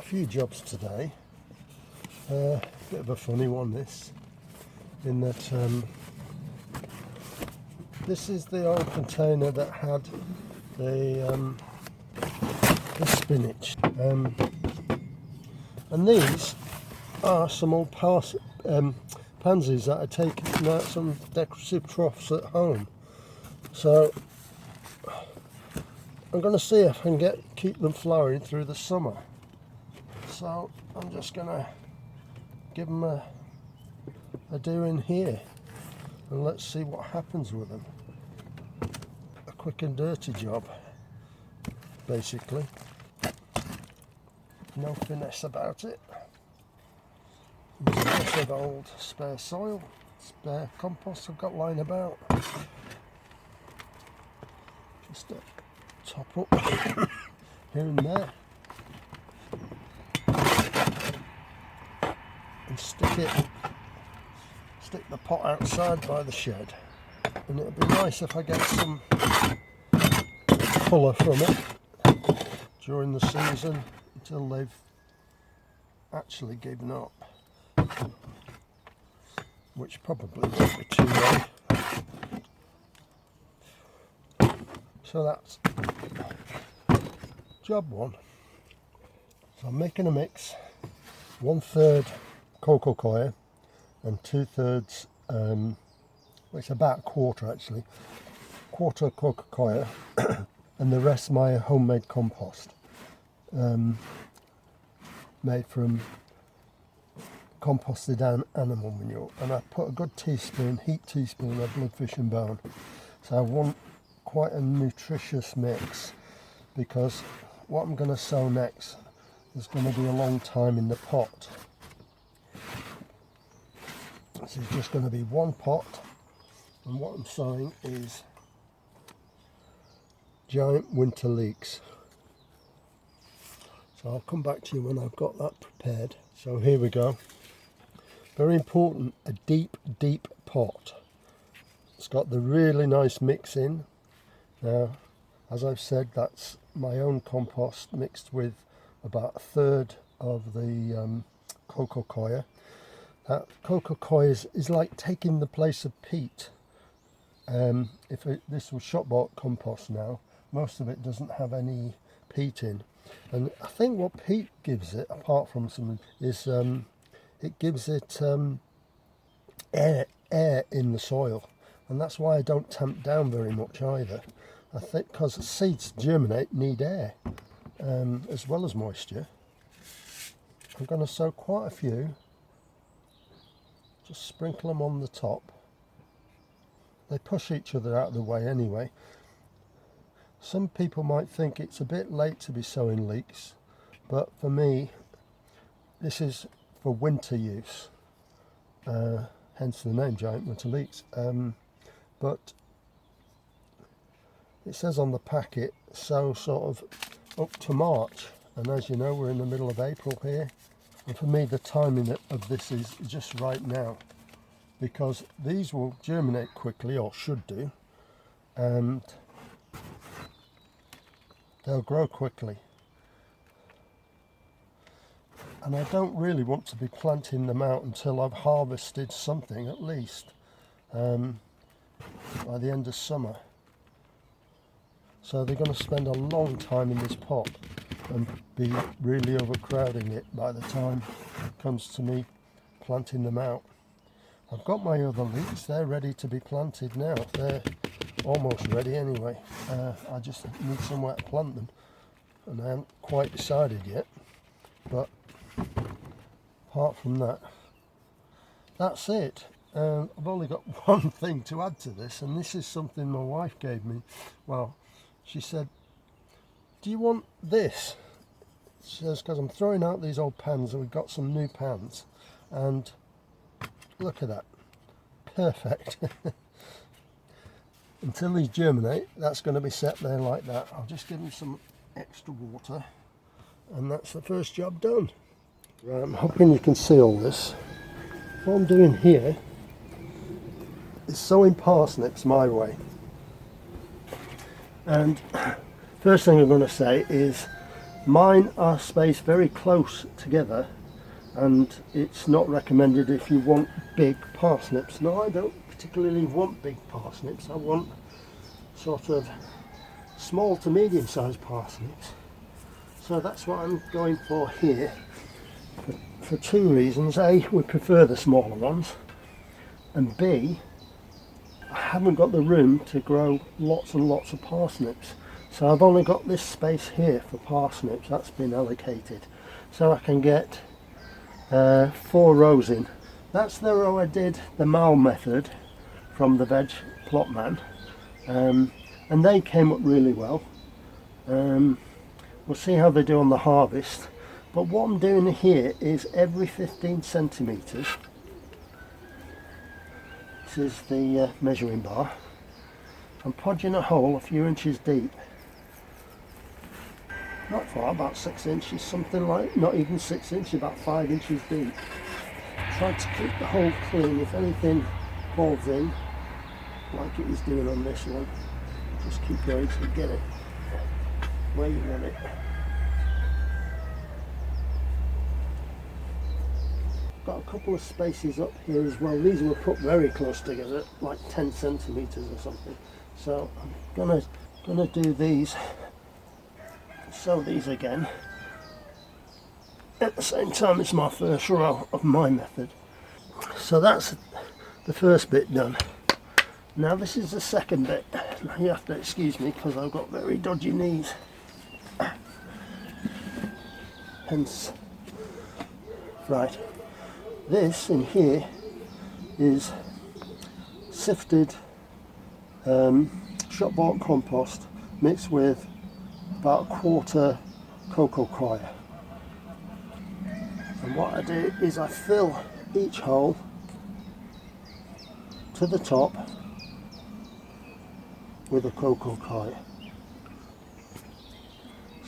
few jobs today. Bit of a funny one this, in that this is the old container that had the spinach, and these are some old pansies that I taken out some decorative troughs at home. So I'm going to see if I can keep them flowering through the summer. So I'm just going to give them a do in here, and let's see what happens with them. A quick and dirty job, basically. No finesse about it. There's a bit of old spare soil, spare compost I've got lying about. Just a top up here and there, and stick the pot outside by the shed, and it'll be nice if I get some colour from it during the season until they've actually given up, which probably won't be too long. So that's job one. So I'm making a mix, 1/3 cocoa coir and 2/3, well, it's about a quarter actually, quarter cocoa coir and the rest my homemade compost, made from composted animal manure, and I put a good heat teaspoon of bloodfish and bone. So I want quite a nutritious mix, because what I'm going to sow next is going to be a long time in the pot. This is just going to be one pot, and what I'm sowing is giant winter leeks. So I'll come back to you when I've got that prepared. So here we go. Very important, a deep pot. It's got the really nice mix in. Now, as I've said, that's my own compost mixed with about 1/3 of the cocoa coir. That cocoa coir is like taking the place of peat. This was shop bought compost now, most of it doesn't have any peat in. And I think what peat gives it, apart from some, is it gives it air in the soil. And that's why I don't tamp down very much either. I think because seeds germinate need air as well as moisture. I'm going to sow quite a few. Just sprinkle them on the top. They push each other out of the way anyway. Some people might think it's a bit late to be sowing leeks, but for me this is for winter use, hence the name giant winter leeks. But it says on the packet sow sort of up to March, and as you know we're in the middle of April here, and for me the timing of this is just right now, because these will germinate quickly, or should do, and they'll grow quickly. And I don't really want to be planting them out until I've harvested something, at least by the end of summer. So they're going to spend a long time in this pot and be really overcrowding it by the time it comes to me planting them out. I've got my other leeks, they're ready to be planted now. They're almost ready anyway. I just need somewhere to plant them, and I haven't quite decided yet. But apart from that, that's it. I've only got one thing to add to this, and this is something my wife gave me. Well, she said, do you want this? She says, because I'm throwing out these old pans, and we've got some new pans, and look at that, perfect. Until these germinate, that's going to be set there like that. I'll just give them some extra water, and that's the first job done. Right, I'm hoping you can see all this. What I'm doing here is sowing parsnips my way. And first thing I'm going to say is Mine are spaced very close together, and it's not recommended if you want big parsnips. Now, I don't particularly want big parsnips. I want sort of small to medium sized parsnips. So that's what I'm going for here, for two reasons. A, we prefer the smaller ones, and B, I haven't got the room to grow lots and lots of parsnips. So I've only got this space here for parsnips, that's been allocated. So I can get 4 rows in. That's the row I did the Mall method from the Veg Plot Man, and they came up really well. We'll see how they do on the harvest. But what I'm doing here is every 15 centimetres, this is the measuring bar, I'm podging a hole a few inches deep. Not far, about 6 inches, something like, not even 6 inches, about 5 inches deep. Try to keep the hole clean. If anything falls in, like it is doing on this one, just keep going to get it where you want it. Got a couple of spaces up here as well. These were put very close together, like 10 centimetres or something. So I'm gonna do these, sow these again at the same time as my first row of my method. So that's the first bit done. Now this is the second bit. You have to excuse me because I've got very dodgy knees. Hence, right, this in here is sifted shop bought compost mixed with about 1/4 cocoa coir. And what I do is I fill each hole to the top with a cocoa coir.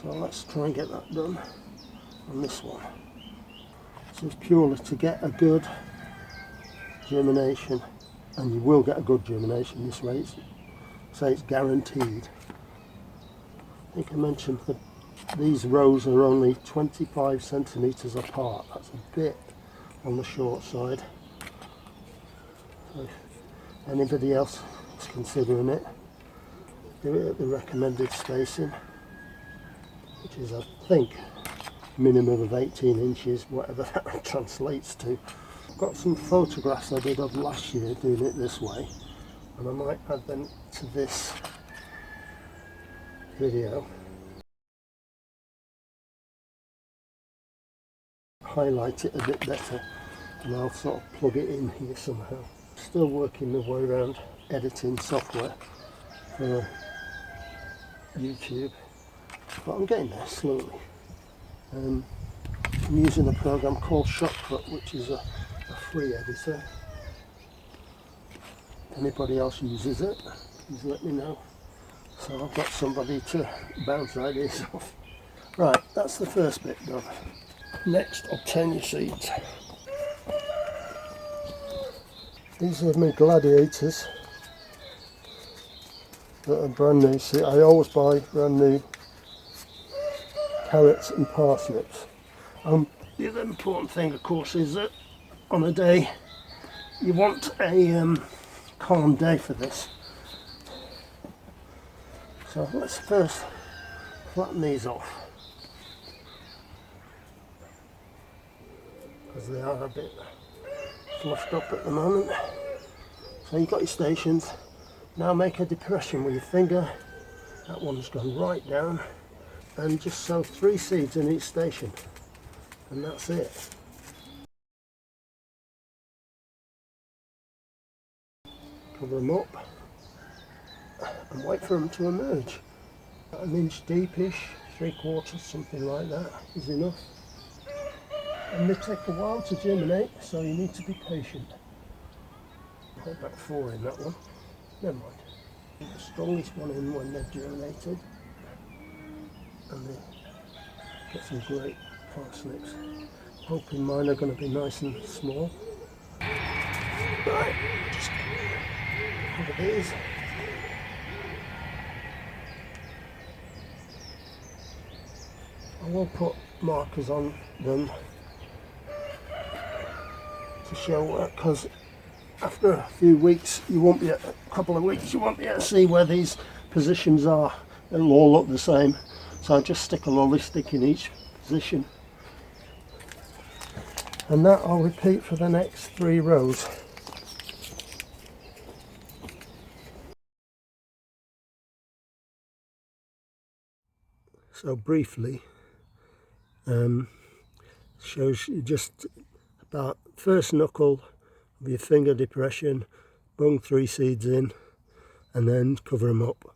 So let's try and get that done on this one. This is purely to get a good germination, and you will get a good germination this way. It's guaranteed. I think I mentioned that these rows are only 25 centimetres apart. That's a bit on the short side. So if anybody else is considering it, do it at the recommended spacing, which is, I think, minimum of 18 inches, whatever that translates to. I've got some photographs I did of last year doing it this way, and I might add them to this video. Highlight it a bit better, and I'll sort of plug it in here somehow. Still working my way around editing software for YouTube, but I'm getting there slowly. I'm using a program called Shortcut, which is a free editor. If anybody else uses it, please let me know. So I've got somebody to bounce ideas off. Right, that's the first bit done. Next, obtain your seeds. These are my gladiators that are brand new. See, I always buy brand new carrots and parsnips. The other important thing, of course, is that on a day you want a calm day for this. So let's first flatten these off, because they are a bit fluffed up at the moment. So you've got your stations. Now make a depression with your finger. That one's gone right down, and just sow 3 seeds in each station, and that's it. Cover them up and wait for them to emerge. An inch deepish, 3/4, something like that is enough. And they take a while to germinate, so you need to be patient. I had about 4 in that one. Never mind. The strongest one in when they're germinated, and they get some great parsnips. Hoping mine are going to be nice and small. Right, just cover these. I will put markers on them to show it, because after a few weeks, a couple of weeks, you won't be able to see where these positions are. It'll all look the same. So I just stick a lolly stick in each position. And that I'll repeat for the next 3 rows. So briefly, shows you just about first knuckle of your finger depression, bung 3 seeds in, and then cover them up.